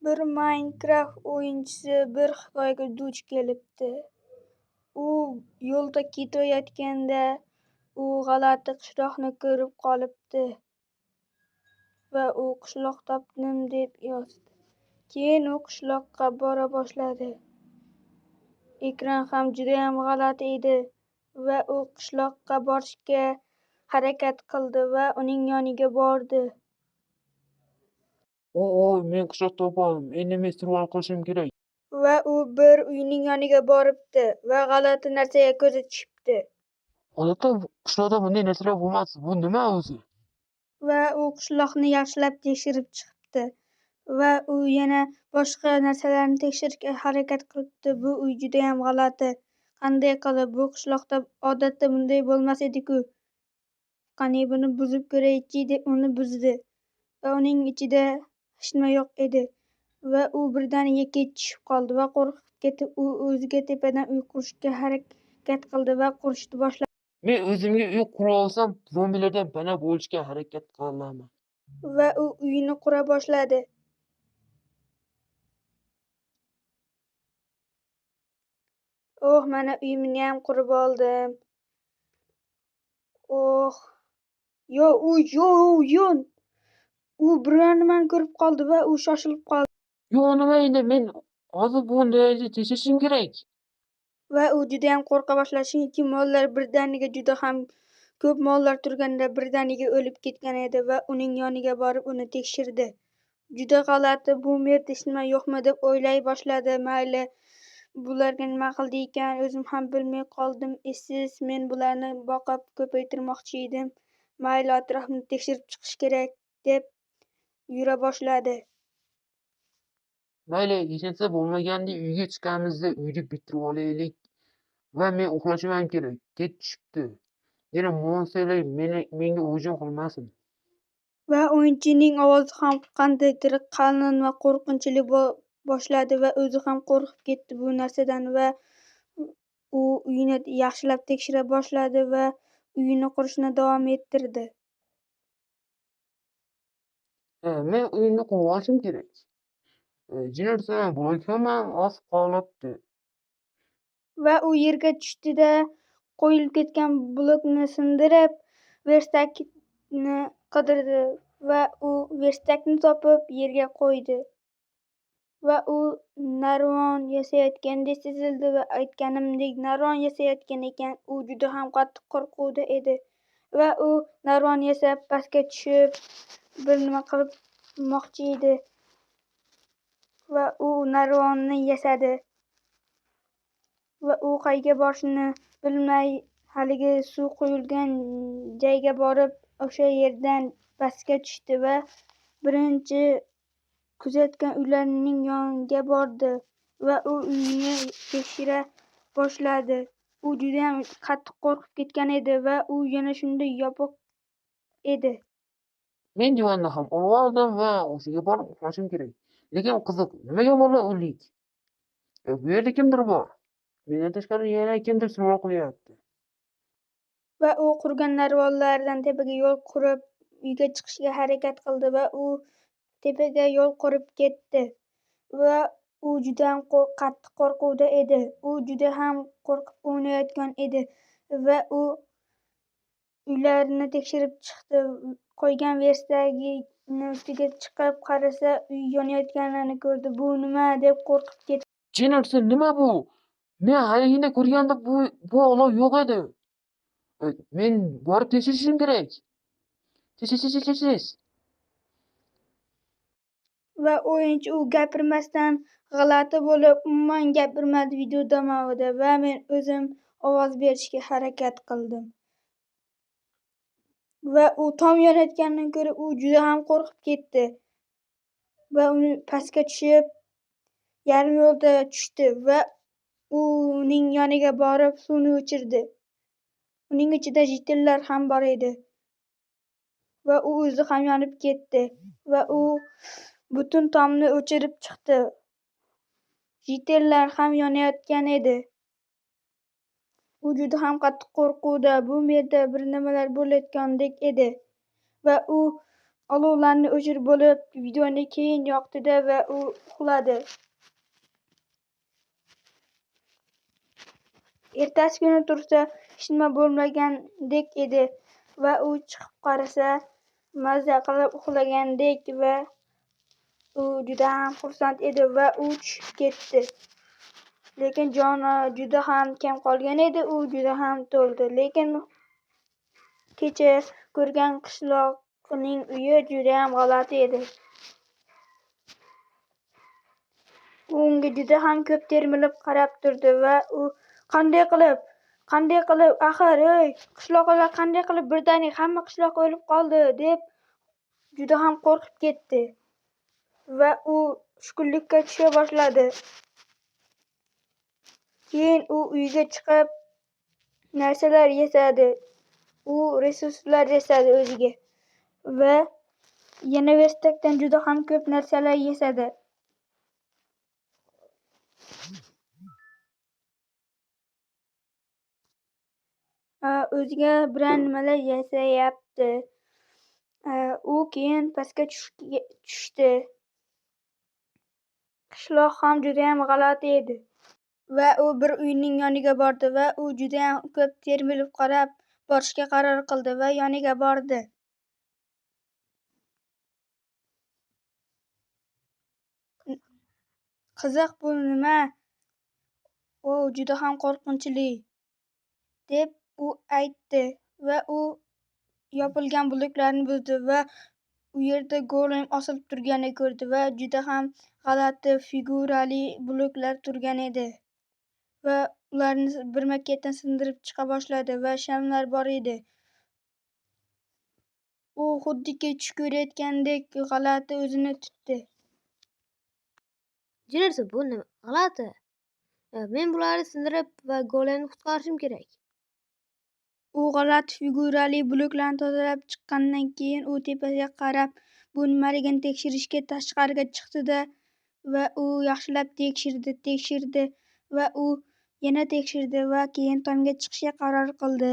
Bir Minecraft o'yinchisi bir hikoyaga duch kelibdi. U yo'lda ketayotganda u g'alati qishloqni ko'rib qolibdi va u qishloq topdim deb yozdi. Keyin u qishloqqa bora boshladi. Ekran ham judayam g'alati edi va u qishloqqa borishga harakat qildi va uning yoniga bordi. Men qishloqda topoldim. Endi men survival qilishim kerak. Va u bir uyning yoniga boribdi va g'alati narsaga ko'zi tushibdi. Odatda qishloqda bunday narsalar bo'lmas. Bu nima o'zi? Va u qishloqni yaxshilab tekshirib chiqibdi va u yana boshqa narsalarni tekshirishga harakat qilibdi. Bu uy judayam g'alati. Qanday qilib? Bu qishloqda odatda bunday bo'lmas edi-ku. Qani buni buzib ko'raychi deb uni buzdi va uning ichida hech nima yo'q edi va u birdaniga tushib qoldi va qo'rqib ketib u o'ziga tepadan uy qurishga harakat qildi va qurishni boshladi. Men o'zimga uy qura olsam, zombilardan pana bo'lishga harakat qilaman. Va u uyini qura boshladi. Mana uyimni ham qurib oldim. U biror nimani ko'rib qoldi va u shoshilib qoldi. Nima endi men hozir buni tekshirishim kerak. Va u juda ham qo'rqa boshladi, chunki mollar birdaniga juda ham ko'p mollar turganda birdaniga o'lib ketgan edi va uning yoniga borib uni tekshirdi. Juda g'alati, bu yerda hech nima yo'qmi deb o'ylay boshladi. Mayli, bularga nima qildi ekan, o'zim ham bilmay qoldim. Esiz, men bularni boqib ko'paytirmoqchi edim. Mayli, atrofni tekshirib chiqish kerak deb yura boshladi. Mayli, hech narsa bo'lmaganda uyga chiqamizda uyni bitirib olaylik. Va men uxlashim ham kerak. Kech tushibdi. Yana monsterlar menga hujum qilmasin. Va o'yinchining ovozi ham qandaydir qalin va qo'rqinchli boshladi va o'zi ham qo'rqib ketdi bu narsadan va u uyini yaxshilab tekshira boshladi va uyini qurishni davom ettirdi. Men uyimni qurib olishim kerak. Jenerasiya blokam ham oz qolibdi. Va u yerga tushdida qo'yilib ketgan blokni sindirib, verstakni qidirdi va u verstakni topib yerga qo'ydi. Va u narvon yasayotgandek sezildi va aytganimdek narvon yasayotgan ekan. U juda ham qattiq qo'rquvda edi va u narvon yasab pastga tushib bir nima qilmoqchi edi va u narvonni yasadi va u qayerga borishini bilmay haligi suv quyilgan joyga borib o'sha yerdan pastga tushdi va birinchi kuzatgan uylarining yoniga bordi va u uyini tekshira boshladi. U juda ham qattiq qo'rqib ketgan edi va u yana shunday yopiq edi. Men divanni ham olib oldim va o'shaga borib uxlashim kerak. Lekin qiziq, nimaga bola o'lik? Bu yerda kimdir bor. Mendan tashqari yana kimdir survival qilyapti. Va u qurgan narvonlardan tepaga yo'l qurib uyga chiqishga harakat qildi va u tepaga yo'l qurib ketdi va u juda ham qattiq qo'rquvda edi. U juda ham qo'rqib o'ynayotgan edi va u uylarni tekshirib chiqdi. Qo'ygan versagini ustiga chiqib qarasa, uy yonayotganini ko'rdi. Bu nima deb qo'rqib ketdi. Jenerasiya nima bu? Men haligini ko'rganda bu olov yo'q edi. Men borib tekshirishim kerak. Tekish. Va o'yinchi u gapirmasdan g'alati bo'lib umuman gapirmadi video davomida va men o'zim ovoz berishga harakat qildim. Va u tom yonayotganini ko'rib u juda ham qo'rqib ketdi va uni pastga tushib yarim yo'lda tushdi va uning yoniga borib suvni o'chirdi. Uning ichida jitillar ham bor edi va u o'zi ham yonib ketdi va u butun tomni o'chirib chiqdi. Jitillar ham yonayotgan edi. U juda ham qattiq qo'rquvda, bu yerda bir nimalar bo'layotgandek edi va u olovlarni o'chirib bo'lib, videoni keyin yoqdi-da va u uxladi. Ertasi kuni tursa, hech nima bo'lmagandek edi va u chiqib qarasa, maza qilib uxlagandek va u juda ham xursand edi va u tushib ketdi. Lekin joni juda ham kam qolgan edi, u juda ham to'ldi. Lekin kecha ko'rgan qishloqning uyi juda ham g'alati edi. U unga juda ham ko'p termilib qarab turdi va u qanday qilib, axir, qishloqlar qanday qilib birdaniga hamma qishloq o'lib qoldi, deb juda ham qo'rqib ketdi va u tushkunlikka tusha boshladi. Keyin u uyga chiqib narsalar yasadi. U resurslar yasadi o'ziga va yana verstakdan juda ham ko'p narsalar yasadi. O'ziga biron nimalar yasayapti. U keyin pastga tushdi. Qishloq ham juda ham g'alati edi. Va u bir uyning yoniga bordi va u juda ham ko'p termilib qarab borishga qaror qildi va yoniga bordi. Qiziq, bu nima? O, juda ham qo'rqinchli, deb u aytdi va u yopilgan bloklarni buzdi va u yerda golem osilib turganini ko'rdi va juda ham g'alati figurali bloklar turgan edi va ularni birma-ketdan sindirib chiqa boshladi va shamlar bor edi. U xuddiki tush ko'rayotgandek g'alati o'zini tutdi. Jinarsa, bu nima g'alati? Men bularni sindirib va golemni qutqarishim kerak. U g'alati figurali bloklarni tozalab chiqqandan keyin u tepasiga qarab bu nimaligini tekshirishga tashqariga chiqdi-da va u yaxshilab tekshirdi va u yana tekshirdi va keyin tomga chiqishga qaror qildi.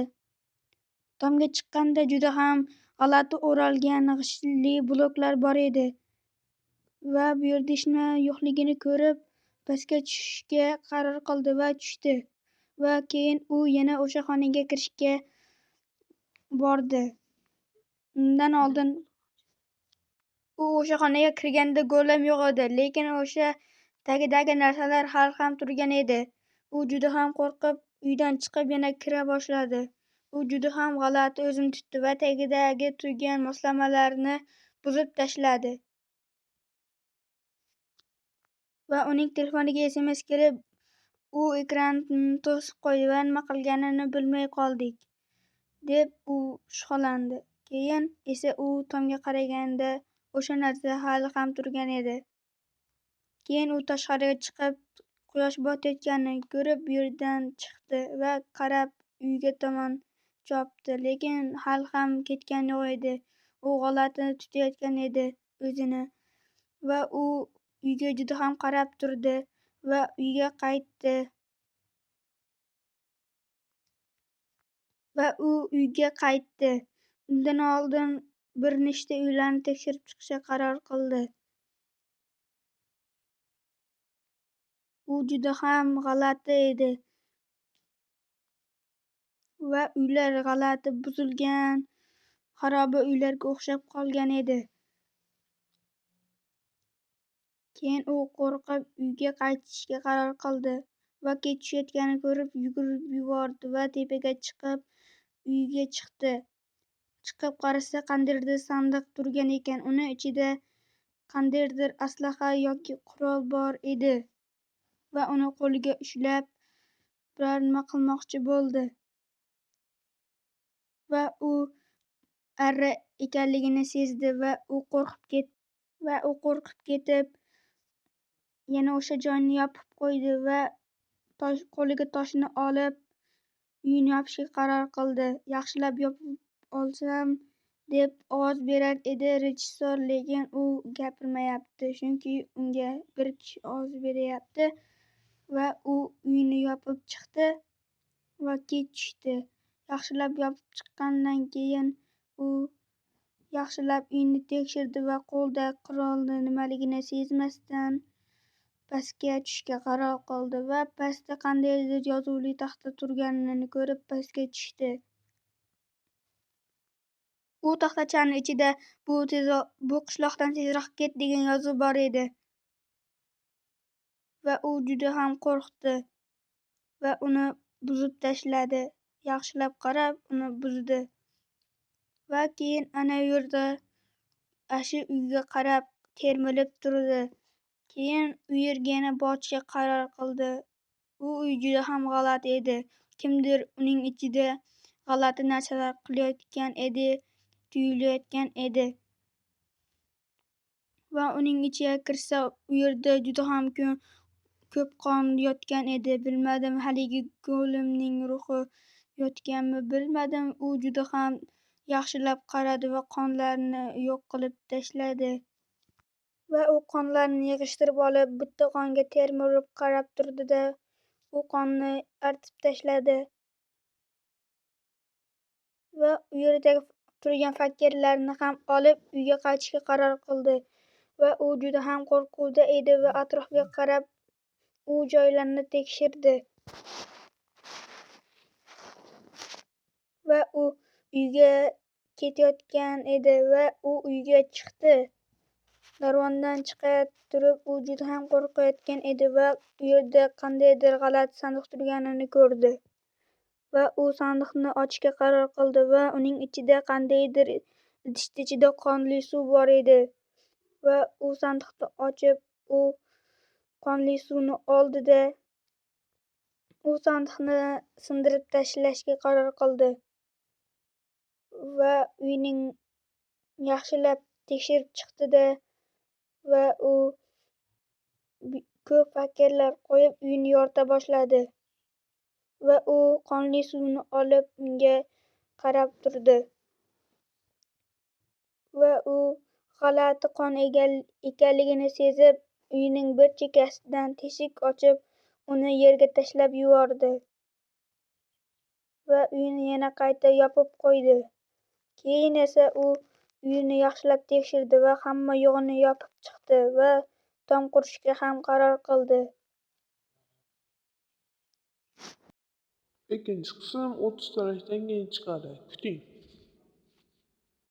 Tomga chiqqanda juda ham g'alati o'ralgan g'ishtli bloklar bor edi va bu yerda hech nima yo'qligini ko'rib pastga tushishga qaror qildi va tushdi va keyin u yana o'sha xonaga kirishga bordi. Undan oldin u o'sha xonaga kirganda golem yo'q edi, lekin o'sha tagidagi narsalar hali ham turgan edi. U juda ham qo'rqib uydan chiqib yana kira boshladi. U juda ham g'alati o'zini tutdi va tagidagi turgan moslamalarni buzib tashladi. Va uning telefoniga SMS kelib, u ekranni to'sib qo'ydi va nima qilganini bilmay qoldik, deb u shubhalandi. Keyin esa u tomga qaraganda o'sha narsa hali ham turgan edi. Keyin u tashqariga chiqib, quyosh botayotganini ko'rib, bu yerdan chiqdi va qarab uyga tomon chopdi, lekin hali ham ketgani yo'q edi. U g'alati tutayotgan edi o'zini va u uyga juda ham qarab turdi va uyga qaytdi. Undan oldin bir nechta uylarni tekshirib chiqishga qaror qildi. U juda ham g'alati edi va uylar g'alati buzilgan, xaroba uylarga o'xshab qolgan edi. Keyin u qo'rqib uyga qaytishga qaror qildi va kech tushayotganini ko'rib yugurib yubordi va tepaga chiqib uyga chiqdi. Chiqib qarasa, qandaydir sandiq turgan ekan. Uni ichida qandaydir aslaha yoki qurol bor edi va uni qo'liga ushlab biror nima qilmoqchi bo'ldi va u arra ekanligini sezdi va u qo'rqib ketib yana o'sha joyni yopib qo'ydi va qo'liga toshni olib uyni yopishga qaror qildi. Yaxshilab yopib olsam deb ovoz berar edi rejissor, lekin u gapirmayapti, chunki unga bir kishi ovoz beryapti va u uyni yopib chiqdi va kech tushdi. Yaxshilab yopib chiqqandan keyin u yaxshilab uyni tekshirdi va qo'lidagi qurolni nimaligini sezmasdan pastga tushishga qaror qildi va pastda qandaydir yozuvli taxta turganini ko'rib pastga tushdi. U taxtachani ichida "Bu qishloqdan tezroq ket" degan yozuv bor edi va u juda ham qo'rqdi va uni buzib tashladi. Yaxshilab qarab, uni buzdi va keyin ana yerda shu uyga qarab termilib turdi. Keyin u yerga yana borishga qaror qildi. U uy juda ham g'alati edi. Kimdir uning ichida g'alati narsalar qilayotgan edi, tuyulayotgan edi. Va uning ichiga kirsa, u yerda juda ham ko'p qon yotgan edi. Bilmadim, haligi golemning ruhi yotganmi, bilmadim. U juda ham yaxshilab qaradi va qonlarni yo'q qilib tashladi. Va u qonlarni yig'ishtirib olib, bitta qonga termilib qarab turdi-da, u qonni artib tashladi. Va u yerda turgan fakirlarni ham olib uyga qaytishga qaror qildi. Va u juda ham qo'rquvda edi va atrofiga qarab, u joylarni tekshirdi. Va u uyga ketayotgan edi va u uyga chiqdi. Darvozadan chiqa turib, u juda ham qo'rqayotgan edi va u yerda qandaydir g'alati sandiq turganini ko'rdi. Va u sandiqni ochishga qaror qildi va uning ichida qandaydir idishda ichida qonli suv bor edi. Va u sandiqni ochib, u qonli suvni oldi-da, u sandiqni sindirib tashlashga qaror qildi. Va uyning yaxshilab tekshirib chiqdi-da, va u ko'p fakirlar qo'yib uyni yorita boshladi. Va u qonli suvni olib unga qarab turdi. Va u g'alati qon ekanligini sezib, uyning bir chekkasidan teshik ochib, uni yerga tashlab yubordi. Va uyni yana qayta yopib qo'ydi. Keyin esa u uyni yaxshilab tekshirdi va hamma yo'g'ini yopib chiqdi va tom qurishga ham qaror qildi. Ikkinchi qism 30 talikdan keyin chiqadi. Kuting.